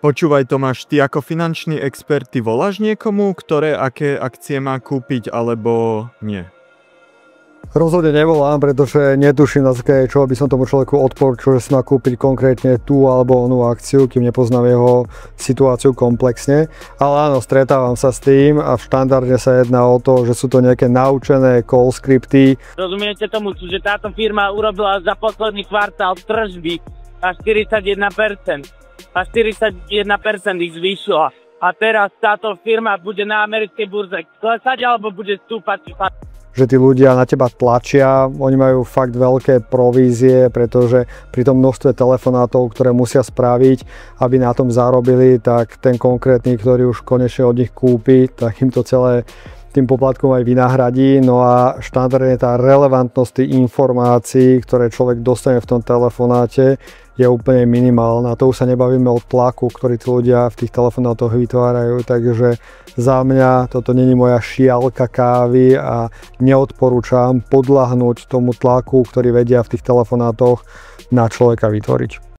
Počúvaj Tomáš, ty ako finančný expert, ty voláš niekomu, aké akcie má kúpiť, alebo nie? Rozhodne nevolám, pretože netuším, na základe čoho by som tomu človeku odporúčil, že si má kúpiť konkrétne tú alebo onú akciu, kým nepoznám jeho situáciu komplexne. Ale áno, stretávam sa s tým a štandardne sa jedná o to, že sú to nejaké naučené call scripty. Rozumiete tomu, že táto firma urobila za posledný kvartál tržby a 41%. A 41% ich zvýšila. A teraz táto firma bude na americkej burze klesať alebo bude stúpať? Že tí ľudia na teba tlačia, oni majú fakt veľké provízie, pretože pri tom množstve telefonátov, ktoré musia spraviť, aby na tom zarobili, tak ten konkrétny, ktorý už konečne od nich kúpi, tak im to celé tým poplatkom aj vynahradí. No a štandardne tá relevantnosť tých informácií, ktoré človek dostane v tom telefonáte, je úplne minimálna. To už sa nebavíme o tlaku, ktorý tí ľudia v tých telefonátoch vytvárajú, takže za mňa toto není moja šialka kávy a neodporúčam podľahnúť tomu tlaku, ktorý vedia v tých telefonátoch na človeka vytvoriť.